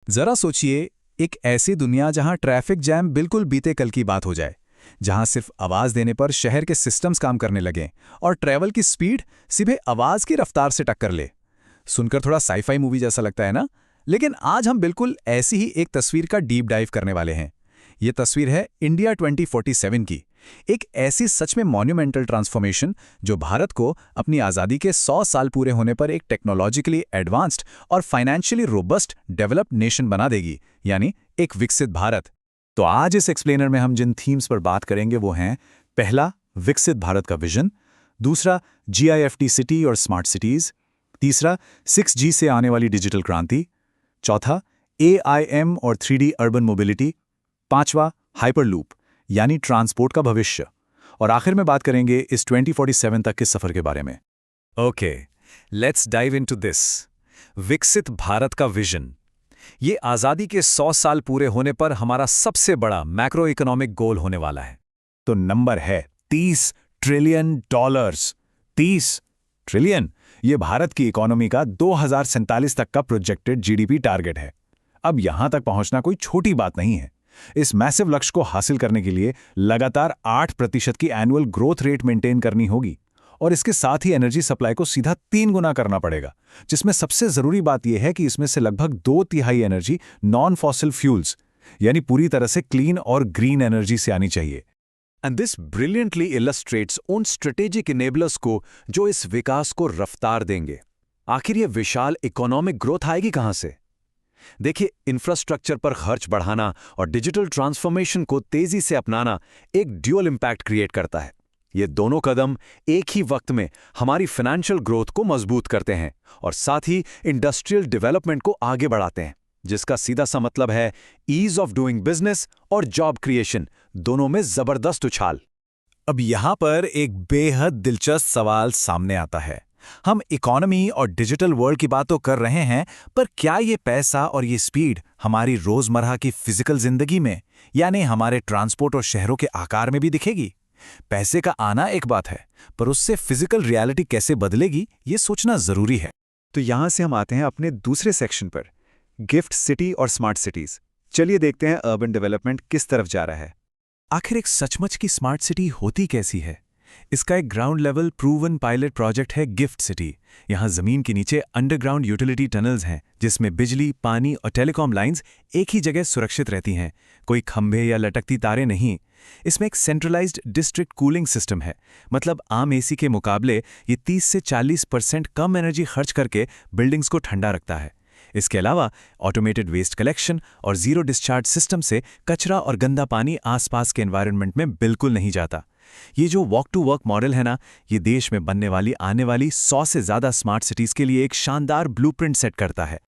जरा सोचिए, एक ऐसी दुनिया जहां ट्रैफिक जैम बिल्कुल बीते कल की बात हो जाए, जहां सिर्फ आवाज देने पर शहर के सिस्टम्स काम करने लगें और ट्रैवल की स्पीड सीधे आवाज की रफ्तार से टक्कर ले। सुनकर थोड़ा साईफाई मूवी जैसा लगता है ना? लेकिन आज हम बिल्कुल ऐसी ही एक तस्वीर का डीप डाइव करने वाले हैं। ये तस्वीर है इंडिया 2047 की, एक ऐसी सच में मॉन्यूमेंटल ट्रांसफॉर्मेशन जो भारत को अपनी आज़ादी के 100 साल पूरे होने पर एक टेक्नोलॉजिकली एडवांस्ड और फाइनेंशियली रोबस्ट डेवलप्ड नेशन बना देगी, यानी एक विकसित भारत। तो आज इस एक्सप्लेनर में हम जिन थीम्स पर बात करेंगे वो हैं: पहला, विकसित भारत का विजन; दूसरा, GIFT सिटी और स्मार्ट सिटीज; तीसरा, 6G से आने वाली डिजिटल क्रांति; चौथा, AIM और 3D अर्बन मोबिलिटी; पांचवा, हाइपरलूप यानी ट्रांसपोर्ट का भविष्य; और आखिर में बात करेंगे इस 2047 तक के सफर के बारे में। Okay, let's dive into this. विकसित भारत का विजन, ये आज़ादी के 100 साल पूरे होने पर हमारा सबसे बड़ा मैक्रो इकोनॉमिक गोल होने वाला है। तो नंबर है $30 ट्रिलियन। 30 ट्रिलियन, ये भारत की इकोनॉमी का 2047 तक का प्रोजेक्टेड GDP टारगेट है। अब यहां तक पहुंचना कोई छोटी बात नहीं है। इस मैसिव लक्ष्य को हासिल करने के लिए लगातार 8% की एनुअल ग्रोथ रेट मेंटेन करनी होगी, और इसके साथ ही एनर्जी सप्लाई को सीधा 3 गुना करना पड़ेगा, जिसमें सबसे जरूरी बात यह है कि इसमें से लगभग 2/3 एनर्जी नॉन फॉसिल फ्यूल्स यानी पूरी तरह से क्लीन और ग्रीन एनर्जी से आनी चाहिए। एंड दिस ब्रिलियंटली इलस्ट्रेट्स उन स्ट्रेटेजिक इनेबलर्स को जो इस विकास को रफ्तार देंगे। आखिर ये विशाल इकोनॉमिक ग्रोथ आएगी कहां से? देखिए, इंफ्रास्ट्रक्चर पर खर्च बढ़ाना और डिजिटल ट्रांसफॉर्मेशन को तेजी से अपनाना एक ड्यूअल इंपैक्ट क्रिएट करता है। ये दोनों कदम एक ही वक्त में हमारी फाइनेंशियल ग्रोथ को मजबूत करते हैं और साथ ही इंडस्ट्रियल डेवलपमेंट को आगे बढ़ाते हैं, जिसका सीधा सा मतलब है ईज ऑफ डूइंग बिजनेस और जॉब क्रिएशन, दोनों में जबरदस्त उछाल। अब यहां पर एक बेहद दिलचस्प सवाल सामने आता है। हम इकोनॉमी और डिजिटल वर्ल्ड की बात तो कर रहे हैं, पर क्या ये पैसा और ये स्पीड हमारी रोजमर्रा की फिजिकल जिंदगी में, यानी हमारे ट्रांसपोर्ट और शहरों के आकार में भी दिखेगी? पैसे का आना एक बात है, पर उससे फिजिकल रियलिटी कैसे बदलेगी, ये सोचना जरूरी है। तो यहां से हम आते हैं अपने दूसरे सेक्शन पर, गिफ्ट सिटी और स्मार्ट सिटीज। चलिए देखते हैं अर्बन डेवलपमेंट किस तरफ जा रहा है। आखिर एक सचमुच की स्मार्ट सिटी होती कैसी है? इसका एक ground level proven pilot project है गिफ्ट सिटी। यहाँ जमीन के नीचे अंडरग्राउंड यूटिलिटी टनल्स हैं, जिसमें बिजली, पानी और टेलीकॉम लाइंस एक ही जगह सुरक्षित रहती हैं। कोई खंभे या लटकती तारें नहीं। इसमें एक सेंट्रलाइज्ड डिस्ट्रिक्ट कूलिंग सिस्टम है, मतलब आम एसी के मुकाबले ये 30 से 40% कम एनर्जी खर्च करके बिल्डिंग्स को ठंडा रखता है। इसके अलावा ऑटोमेटेड वेस्ट कलेक्शन और जीरो डिस्चार्ज सिस्टम से कचरा और गंदा पानी आसपास के एनवायरनमेंट में बिल्कुल नहीं जाता। ये जो वॉक टू वर्क मॉडल है ना, ये देश में बनने वाली आने वाली 100 से ज़्यादा स्मार्ट सिटीज़ के लिए एक शानदार ब्लूप्रिंट सेट करता है।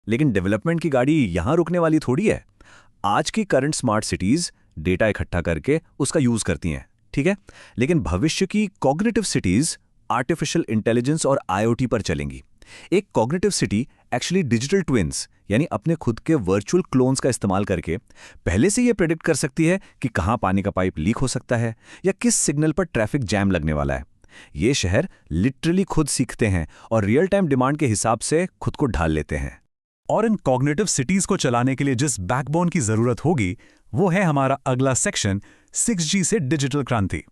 लेकिन डेवलपमेंट की गाड़ी यहाँ रुकने वाली थोड़ी है। आज की करंट स्मार्ट सिटीज़ डेटा इकट्ठा करके उसका यूज़ करती हैं, ठीक है, लेकिन भविष्य की कॉग्निटिव सिटीज़ आर्टिफिशियल इंटेलिजेंस और IoT पर चलेंगी। एक cognitive city actually digital twins यानी अपने खुद के वर्चुअल क्लोन्स का इस्तेमाल करके पहले से यह प्रेडिक्ट कर सकती है कि कहां पानी का पाइप लीक हो सकता है या किस सिग्नल पर ट्रैफिक जैम लगने वाला है। ये शहर लिटरली खुद सीखते हैं और रियल टाइम डिमांड के हिसाब से खुद को ढाल लेते हैं। और इन कॉग्निटिव सिटीज को चलाने के लिए जिस बैकबोन की जरूरत होगी, वो है हमारा अगला सेक्शन, 6G से डिजिटल क्रांति।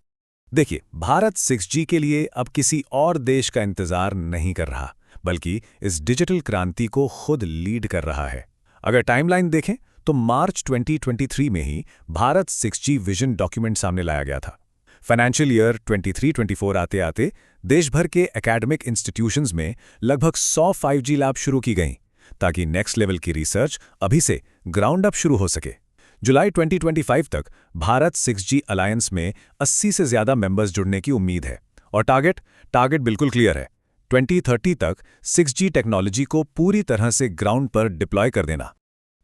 देखिए, भारत 6G के लिए अब किसी और देश का इंतजार नहीं कर रहा, बल्कि इस डिजिटल क्रांति को खुद लीड कर रहा है। अगर टाइमलाइन देखें तो मार्च 2023 में ही भारत 6G विजन डॉक्यूमेंट सामने लाया गया था। फाइनेंशियल ईयर 23-24 आते आते देश भर के एकेडमिक इंस्टीट्यूशंस में लगभग 100 5G लैब शुरू की गईं, ताकि नेक्स्ट लेवल की रिसर्च अभी से ग्राउंड अप शुरू हो सके। जुलाई 2025 तक भारत 6G अलायंस में 80 से ज्यादा मेंबर्स जुड़ने की उम्मीद है, और टारगेट बिल्कुल क्लियर है, 2030 तक 6G टेक्नोलॉजी को पूरी तरह से ग्राउंड पर डिप्लॉय कर देना।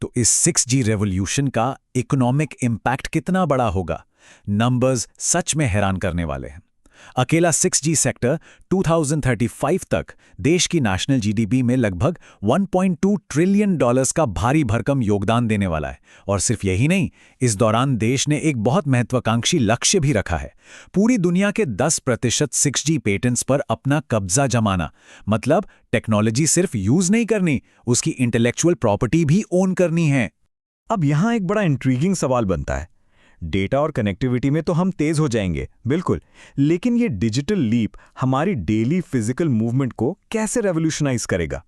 तो इस 6G रेवोल्यूशन का इकोनॉमिक इम्पैक्ट कितना बड़ा होगा? नंबर्स सच में हैरान करने वाले हैं। अकेला 6G सेक्टर 2035 तक देश की नेशनल जीडीपी में लगभग 1.2 ट्रिलियन डॉलर्स का भारी भरकम योगदान देने वाला है। और सिर्फ यही नहीं, इस दौरान देश ने एक बहुत महत्वाकांक्षी लक्ष्य भी रखा है, पूरी दुनिया के 10% 6G पेटेंट्स पर अपना कब्जा जमाना। मतलब टेक्नोलॉजी सिर्फ यूज नहीं करनी, उसकी इंटेलेक्चुअल प्रॉपर्टी भी ओन करनी है। अब यहाँ एक बड़ा इंट्रीगिंग सवाल बनता है। डेटा और कनेक्टिविटी में तो हम तेज हो जाएंगे, बिल्कुल, लेकिन ये डिजिटल लीप हमारी डेली फिजिकल मूवमेंट को कैसे रेवोल्यूशनाइज करेगा?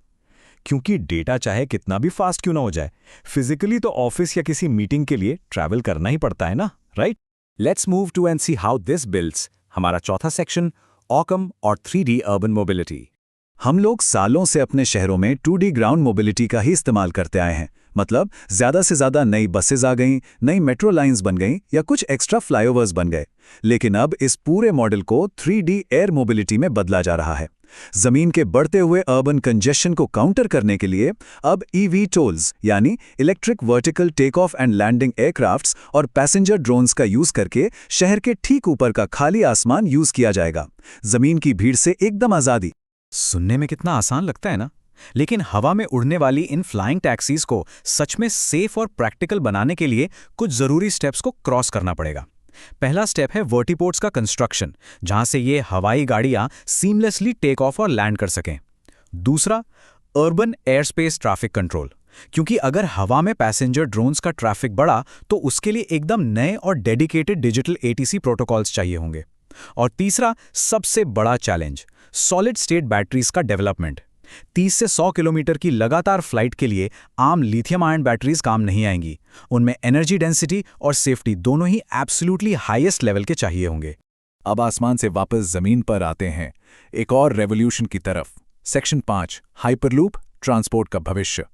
क्योंकि डेटा चाहे कितना भी फास्ट क्यों ना हो जाए, फिजिकली तो ऑफिस या किसी मीटिंग के लिए ट्रैवल करना ही पड़ता है ना, right? Let's move to and see how this builds हमारा चौथा सेक्शन, ऑकम और 3D अर्बन मोबिलिटी। हम लोग सालों से अपने शहरों में 2D ग्राउंड मोबिलिटी का ही इस्तेमाल करते आए हैं। मतलब ज़्यादा से ज़्यादा नई बसेज आ गईं, नई मेट्रो लाइंस बन गईं या कुछ एक्स्ट्रा फ्लाईओवर्स बन गए। लेकिन अब इस पूरे मॉडल को 3D एयर मोबिलिटी में बदला जा रहा है। जमीन के बढ़ते हुए अर्बन कंजेशन को काउंटर करने के लिए अब EVTOLs यानी electric vertical take off and landing aircrafts और पैसेंजर ड्रोन्स का यूज करके शहर के ठीक ऊपर का खाली आसमान यूज किया जाएगा। जमीन की भीड़ से एकदम आज़ादी। सुनने में कितना आसान लगता है ना, लेकिन हवा में उड़ने वाली इन फ्लाइंग टैक्सीज को सच में सेफ और प्रैक्टिकल बनाने के लिए कुछ जरूरी स्टेप्स को क्रॉस करना पड़ेगा। पहला स्टेप है वर्टीपोर्ट्स का कंस्ट्रक्शन, जहां से ये हवाई गाड़ियां सीमलेसली टेक ऑफ और लैंड कर सकें। दूसरा, urban air space traffic control, क्योंकि अगर हवा में पैसेंजर ड्रोन्स का ट्रैफिक बढ़ा तो उसके लिए एकदम नए और डेडिकेटेड डिजिटल ATC प्रोटोकॉल्स चाहिए होंगे। और तीसरा, सबसे बड़ा चैलेंज, सॉलिड स्टेट बैटरीज का डेवलपमेंट। 30 से 100 किलोमीटर की लगातार फ्लाइट के लिए आम लिथियम आयन बैटरीज काम नहीं आएंगी। उनमें एनर्जी डेंसिटी और सेफ्टी दोनों ही एब्सोल्युटली हाईएस्ट लेवल के चाहिए होंगे। अब आसमान से वापस जमीन पर आते हैं, एक और रेवोल्यूशन की तरफ। सेक्शन 5, हाइपरलूप, ट्रांसपोर्ट का भविष्य।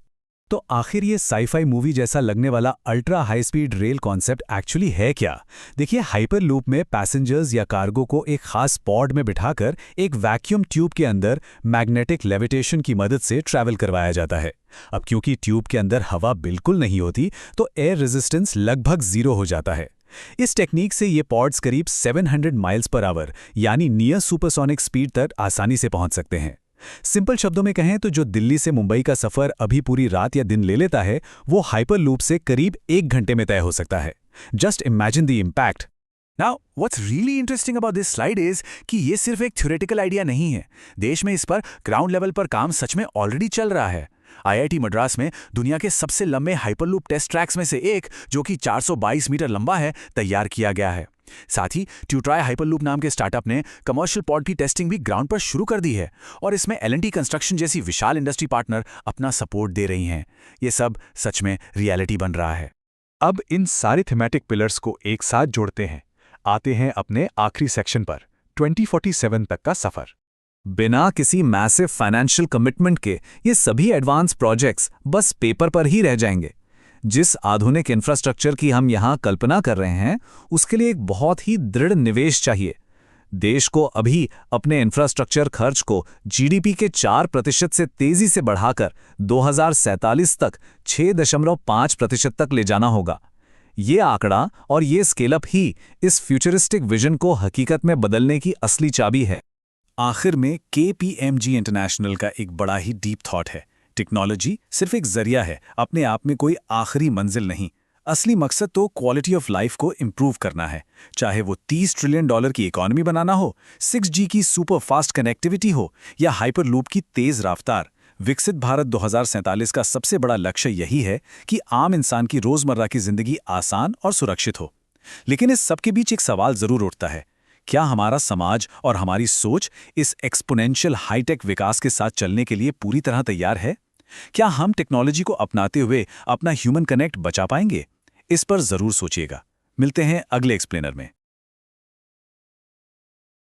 तो आखिर ये साईफाई मूवी जैसा लगने वाला ultra high speed rail concept actually है क्या? देखिए, हाइपरलूप में पैसेंजर्स या कार्गो को एक खास पॉड में बिठाकर एक वैक्यूम ट्यूब के अंदर मैग्नेटिक लेविटेशन की मदद से ट्रैवल करवाया जाता है। अब क्योंकि ट्यूब के अंदर हवा बिल्कुल नहीं होती, तो एयर रेजिस्टेंस लगभग 0 हो जाता है। इस टेक्निक से ये पॉड्स करीब 700 माइल्स पर आवर यानी नियर सुपरसोनिक स्पीड तक आसानी से पहुंच सकते हैं। सिंपल शब्दों में कहें तो जो दिल्ली से मुंबई का सफर अभी पूरी रात या दिन ले लेता है, वो हाइपरलूप से करीब 1 घंटे में तय हो सकता है। Just imagine the impact. Now what's really interesting about this slide is कि ये सिर्फ एक थ्योरेटिकल आइडिया नहीं है। देश में इस पर ग्राउंड लेवल पर काम सच में ऑलरेडी चल रहा है। IIT मद्रास में दुनिया के सबसे लंबे हाइपरलूप टेस्ट ट्रैक्स में से एक, जो कि 422 मीटर लंबा है, तैयार किया गया है। साथ ही ट्यूट्राई हाइपरलूप नाम के स्टार्टअप ने कमर्शियल पॉड की टेस्टिंग भी ग्राउंड पर शुरू कर दी है और इसमें L&T कंस्ट्रक्शन जैसी विशाल इंडस्ट्री पार्टनर अपना सपोर्ट दे रही हैं। ये सब सच में रियलिटी बन रहा है। अब इन सारे थीमेटिक पिलर्स को एक साथ जोड़ते हैं, आते हैं अपने आखिरी सेक्शन पर, 2047 तक का सफर। बिना किसी मैसिव फाइनेंशियल कमिटमेंट के ये सभी एडवांस प्रोजेक्ट्स बस पेपर पर ही रह जाएंगे। जिस आधुनिक इंफ्रास्ट्रक्चर की हम यहाँ कल्पना कर रहे हैं, उसके लिए एक बहुत ही दृढ़ निवेश चाहिए। देश को अभी अपने इंफ्रास्ट्रक्चर खर्च को GDP के 4% से तेजी से बढ़ाकर 2047 तक 6.5% तक ले जाना होगा। ये आंकड़ा और ये स्केल अप ही इस फ्यूचरिस्टिक विजन को हकीकत में बदलने की असली चाबी है। आखिर में KPMG इंटरनेशनल का एक बड़ा ही डीप थॉट है। टेक्नोलॉजी सिर्फ एक जरिया है, अपने आप में कोई आखिरी मंजिल नहीं। असली मकसद तो क्वालिटी ऑफ लाइफ को इम्प्रूव करना है। चाहे वो $30 ट्रिलियन की इकोनॉमी बनाना हो, 6G की सुपर फास्ट कनेक्टिविटी हो या हाइपरलूप की तेज रफ्तार। विकसित भारत 2047 का सबसे बड़ा लक्ष्य यही है कि आम इंसान की रोजमर्रा की जिंदगी आसान और सुरक्षित हो। लेकिन इस सबके बीच एक सवाल जरूर उठता है, क्या हमारा समाज और हमारी सोच इस एक्सपोनेंशियल हाईटेक विकास के साथ चलने के लिए पूरी तरह तैयार है? क्या हम टेक्नोलॉजी को अपनाते हुए अपना ह्यूमन कनेक्ट बचा पाएंगे? इस पर जरूर सोचिएगा। मिलते हैं अगले एक्सप्लेनर में।